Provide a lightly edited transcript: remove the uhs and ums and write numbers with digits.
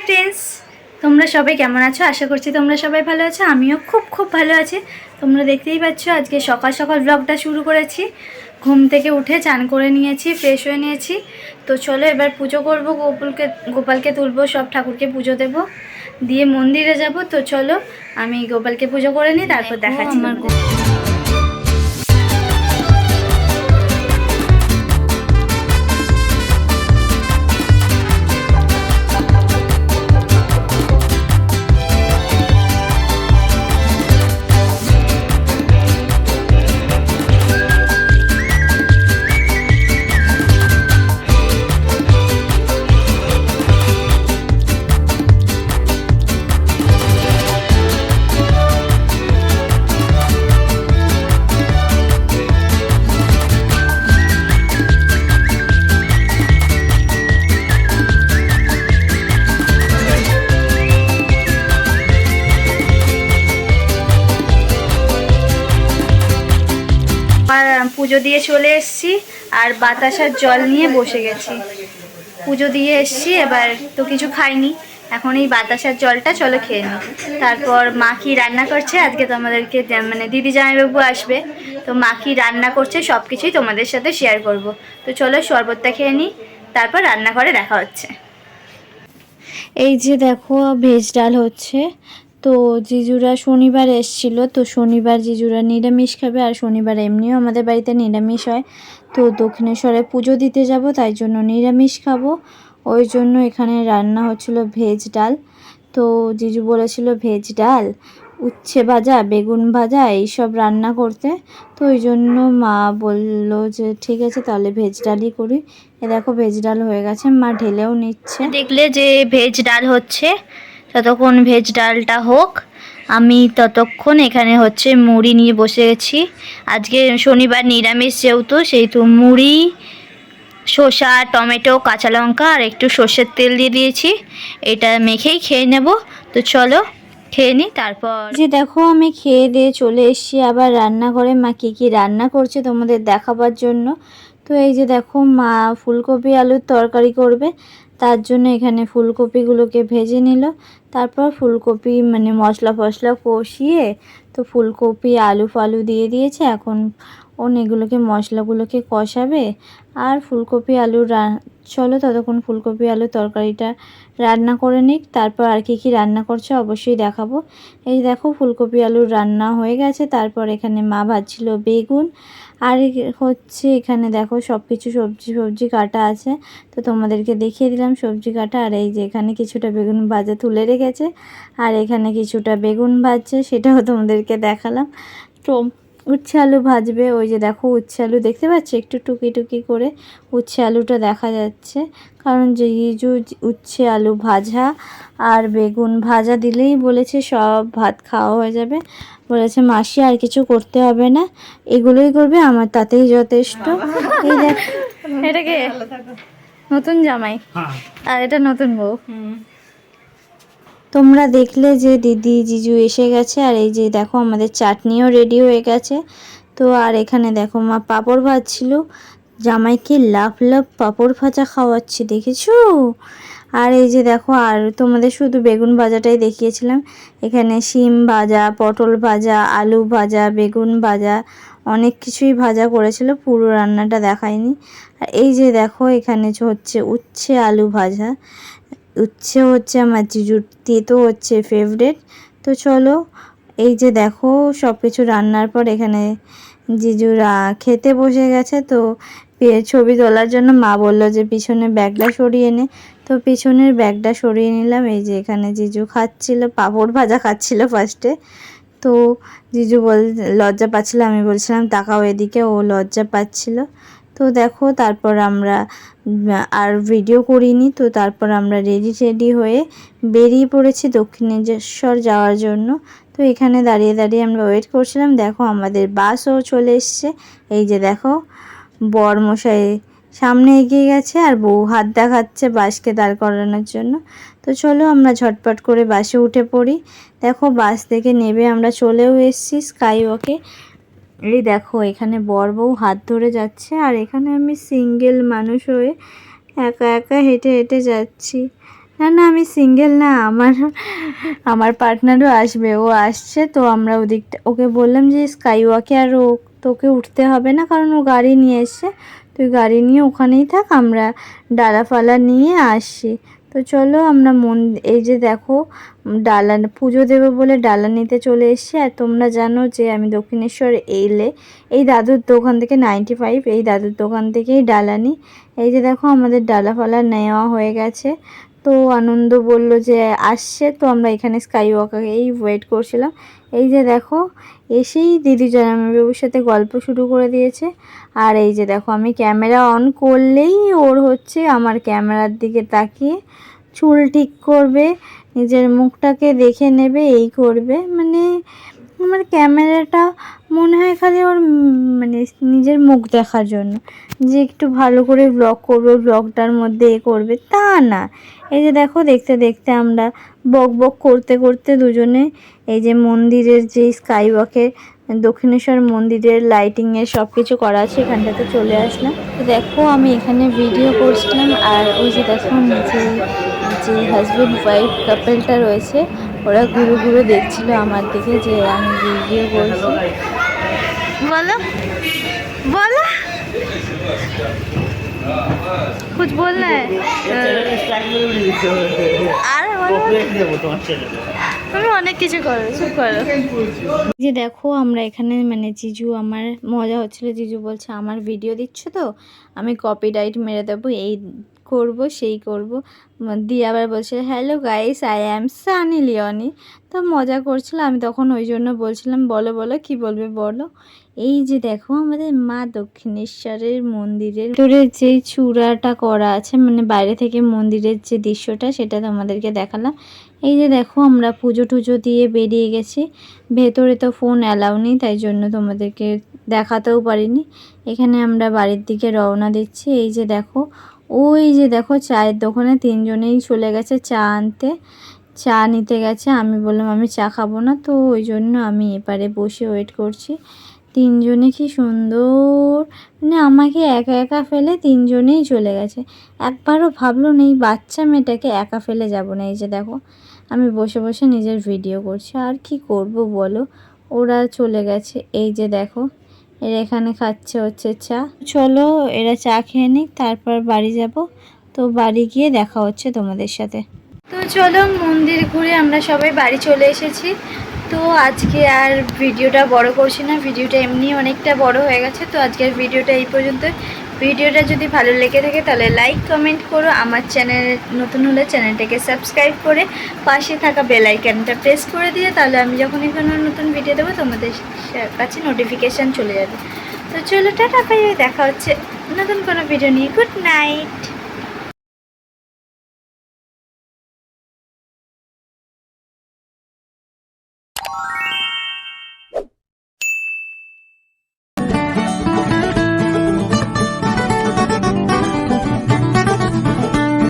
Friends, তোমরা সবাই কেমন আছো? আশা করছি তোমরা সবাই ভালো আছো। আমিও খুব ভালো আছি। তোমরা দেখতেই পাচ্ছ আজকে সকাল সকাল ব্লগটা শুরু করেছি। ঘুম থেকে উঠে চান করে নিয়েছি, ফ্রেশ হয়ে নিয়েছি। তো চলো এবার পুজো করবো, গোপালকে তুলবো, সব ঠাকুরকে পুজো দেব, দিয়ে মন্দিরে যাব। তো চলো আমি গোপালকে পুজো করে নিই, তারপর দেখাচ্ছি আমার পুজো দিয়ে চলে এসেছি আর বাতাসার জল নিয়ে বসে গেছি। পুজো দিয়ে এসেছি, এবার তো কিছু খাইনি, এখন এই বাতাসার জলটা চলো খেয়ে নিই। তারপর মা কি রান্না করছে আজকে তোমাদেরকে, মানে দিদি জামাইবাবু আসবে, তো মা কি রান্না করছে সব কিছুই তোমাদের সাথে শেয়ার করব। তো চলো শরবতটা খেয়ে নিই, তারপর রান্নাঘরে দেখা হচ্ছে। এই যে দেখো ভেজ ডাল হচ্ছে। তো জিজুরা শনিবার এসেছিলো, তো শনিবার জিজুরা নিরামিষ খাবে, আর শনিবার এমনিও আমাদের বাড়িতে নিরামিষ হয়। তো দক্ষিণেশ্বরে পুজো দিতে যাব, তাই জন্য নিরামিষ খাবো, ওই জন্য এখানে রান্না হচ্ছিলো ভেজ ডাল। তো জিজু বলেছিল ভেজ ডাল, উচ্ছে ভাজা, বেগুন ভাজা এইসব রান্না করতে। তো ওই জন্য মা বললো যে ঠিক আছে তাহলে ভেজ ডালই করি। এ দেখো ভেজ ডাল হয়ে গেছে, মা ঢেলেও নিচ্ছে। দেখলে যে ভেজ ডাল হচ্ছে, ততক্ষণ ভেজ ডালটা হোক, আমি ততক্ষণ এখানে হচ্ছে মুড়ি নিয়ে বসে গেছি। আজকে শনিবার নিরামিষ যেহেতু, সেহেতু মুড়ি, শসা, টমেটো, কাঁচা লঙ্কা আর একটু সর্ষের তেল দিয়ে দিয়েছি, এটা মেখেই খেয়ে নেব। তো চলো খেয়ে নিই। তারপর যে দেখো আমি খেয়ে দিয়ে চলে এসেছি আবার রান্নাঘরে, মা কী রান্না করছে তোমাদের দেখাবার জন্য। তো এই যে দেখো মা ফুলকপি আলুর তরকারি করবে, তার জন্য এখানে ফুলকপিগুলোকে ভেজে নিল। তারপর ফুলকপি মানে মশলা ফসলা কষিয়ে, তো ফুলকপি আলু ফালু দিয়ে দিয়েছে। এখন এগুলোকে মশলাগুলোকে কষাবে আর ফুলকপি আলু চলো ততক্ষণ ফুলকপি আলু তরকারিটা রান্না করে নিক, তারপর আর কি রান্না করছে অবশ্যই দেখাবো। এই দেখো ফুলকপি আলুর রান্না হয়ে গেছে। তারপর এখানে মা ভাজছিল বেগুন, আর হচ্ছে এখানে দেখো সব কিছু সবজি কাটা আছে, তো তোমাদেরকে দেখিয়ে দিলাম সবজি কাটা। আর এই যে এখানে কিছুটা বেগুন ভাজা তুলে রেখেছে, আর এখানে কিছুটা বেগুন ভাজছে, সেটাও তোমাদেরকে দেখালাম। তো উচ্ছে আলু ভাজবে, ওই যে দেখো উচ্ছে আলু দেখতে পাচ্ছি একটু টুকি করে উচ্ছে আলুটা দেখা যাচ্ছে, কারণ যে উচ্ছে আলু ভাজা আর বেগুন ভাজা দিলেই বলেছে সব ভাত খাওয়া হয়ে যাবে। বলেছে মাসি আর কিছু করতে হবে না, এগুলোই করবে, আমার তাতেই যথেষ্ট। এই দেখ এটাকে নতুন জামাই আর এটা নতুন বউ। তোমরা দেখলে যে দিদি জিজু এসে গেছে, আর এই যে দেখো আমাদের চাটনিও রেডি হয়ে গেছে। তো আর এখানে দেখো মা পাঁপড় ভাজছিল, জামাইকে লাভ পাঁপড় ভাজা খাওয়াচ্ছে, দেখেছো? আর এই যে দেখো, আর তোমাদের শুধু বেগুন ভাজাটাই দেখিয়েছিলাম, এখানে শিম ভাজা, পটল ভাজা, আলু ভাজা, বেগুন ভাজা, অনেক কিছুই ভাজা করেছিল, পুরো রান্নাটা দেখায়নি। আর এই যে দেখো এখানে হচ্ছে উচ্ছে আলু ভাজা, উচ্ছে হচ্ছে আমার জিজুর তেতো হচ্ছে ফেভারেট। তো চলো এই যে দেখো সব কিছু রান্নার পর এখানে জিজুরা খেতে বসে গেছে। তো ছবি তোলার জন্য মা বলল যে পিছনে ব্যাগটা সরিয়ে নে, তো পিছনের ব্যাগটা সরিয়ে নিলাম। এই যে এখানে জিজু খাচ্ছিল, পাঁপড় ভাজা খাচ্ছিল ফার্স্টে। তো জিজু লজ্জা পাচ্ছিল, আমি বলছিলাম তাকাও এদিকে, ও লজ্জা পাচ্ছিল। তো দেখো তারপর আমরা আর ভিডিও করিনি, তো তারপর আমরা রেডি হয়ে বেরিয়ে পড়েছি দক্ষিণেশ্বর যাওয়ার জন্য। তো এখানে দাঁড়িয়ে আমরা ওয়েট করছিলাম। দেখো আমাদের বাসও চলে এসছে, এই যে দেখো বর মশাই সামনে এগিয়ে গেছে আর বউ হাত দেখাচ্ছে বাসকে দাঁড় করানোর জন্য। তো চলো আমরা ঝটপট করে বাসে উঠে পড়ি। দেখো বাস থেকে নেমে আমরা চলেও এসেছি স্কাই ওয়াকে। এই দেখো এখানে বর বউ হাত ধরে যাচ্ছে, আর এখানে আমি সিঙ্গেল মানুষ হয়ে একা হেঁটে যাচ্ছি। না না, আমি সিঙ্গেল না, আমার পার্টনারও আসবে, ও আসছে। তো আমরা ওদিকটা ওকে বললাম যে স্কাই ওয়াকে আর তোকে উঠতে হবে না, কারণ ও গাড়ি নিয়ে এসছে, তুই গাড়ি নিয়ে ওখানেই থাক, আমরা ডালাফালা নিয়ে আসছি। তো চলো আমরা এই যে দেখো ডালা পুজো দেবো বলে ডালা নিতে চলে এসেছি। আর তোমরা জানো যে আমি দক্ষিণেশ্বর এলে এই দাদুর দোকান থেকে 95 এই দাদুর দোকান থেকেই ডালা নিই। এই যে দেখো আমাদের ডালাফালা নেওয়া হয়ে গেছে। তো আনন্দ বলল যে আসছে, তো আমরা এখানে স্কাই ওয়াকেই ওয়েট করছিলাম। এই যে দেখো এসেই দিদি জয়নামবাবুর সাথে গল্প শুরু করে দিয়েছে। আর এই যে দেখো আমি ক্যামেরা অন করলেই ওর হচ্ছে আমার ক্যামেরার দিকে তাকিয়ে চুল ঠিক করবে, নিজের মুখটাকে দেখে নেবে, এই করবে। মানে আমার ক্যামেরাটা মনে হয় খালি ওর মানে নিজের মুখ দেখার জন্য, যে একটু ভালো করে ব্লগ করবে, ব্লগটার মধ্যে এ করবে, তা না। এই যে দেখো দেখতে দেখতে আমরা বক বক করতে করতে দুজনে এই যে মন্দিরের যে স্কাই ওয়াকের দক্ষিণেশ্বর মন্দিরের লাইটিংয়ের সব কিছু করা আছে এখানটাতে চলে আসলাম। তো দেখো আমি এখানে ভিডিও করছিলাম, আর ওই যে দেখো নিচে যে হাজব্যান্ড ওয়াইফ কাপেলটা রয়েছে ওরা ঘুরে ঘুরে দেখছিল আমার দিকে যে আমি ভিডিও করছি। বলো বলো कुछ बोलना है? আরে বলো, তুমি অনেক কিছু করো, চুপ করো। যে দেখো আমরা এখানে মানে জিজু আমার মজা হচ্ছিল, জিজু বলছে আমার ভিডিও দিচ্ছ তো আমি কপিরাইট মেরে দেবো, এই করব সেই করব। দিয়ে আবার বলছে hello guys I am Sunny Leone. তো মজা করছিল, আমি তখন ওই জন্য বলছিলাম বলো বলো কি বলবে বলো। এই যে দেখো আমাদের মা দক্ষিণেশ্বরের মন্দিরের ভিতরে যে চূড়াটা করা আছে, মানে বাইরে থেকে মন্দিরের যে দৃশ্যটা সেটা তোমাদেরকে দেখালাম। এই যে দেখো আমরা পুজো টুজো দিয়ে বেরিয়ে গেছি, ভেতরে তো ফোন অ্যালাউ নেই, তাই জন্য তোমাদেরকে দেখাতেও পারিনি। এখানে আমরা বাড়ির দিকে রওনা দিচ্ছি। এই যে দেখো ওই যে দেখো চায়ের দোকানে তিনজনেই চলে গেছে চা আনতে, চা নিতে গেছে। আমি বললাম আমি চা খাবো না, তো ওই জন্য আমি এপারে বসে ওয়েট করছি। তিনজনে কি সুন্দর, মানে আমাকে একা একা ফেলে তিনজনেই চলে গেছে। একবারও ভাবলো না এই বাচ্চা মেয়েটাকে একা ফেলে যাব না। এই যে দেখো আমি বসে বসে নিজের ভিডিও করছি, আর কি করব বলো, ওরা চলে গেছে। এই যে দেখো এরা এখানে খাচ্ছে হচ্ছে চা। চলো এরা চা খেয়ে নিক, তারপর বাড়ি যাব। তো বাড়ি গিয়ে দেখা হচ্ছে তোমাদের সাথে। তো চলো মন্দির ঘুরে আমরা সবাই বাড়ি চলে এসেছি। তো আজকে আর ভিডিওটা বড় করছি না, ভিডিওটা এমনি অনেকটা বড় হয়ে গেছে। তো আজকের ভিডিওটা এই পর্যন্ত। ভিডিওটা যদি ভালো লেগে থাকে তাহলে লাইক কমেন্ট করো, আমার চ্যানেল নতুন হলে চ্যানেলটাকে সাবস্ক্রাইব করে পাশে থাকা বেল আইকনটা প্রেস করে দিয়ে, তাহলে আমি যখনই কোনো নতুন ভিডিও দেবো তোমাদের কাছে নোটিফিকেশান চলে যাবে। তো চলো টাটা, বাই, দেখা হচ্ছে নতুন কোনো ভিডিও নিয়ে। Good night.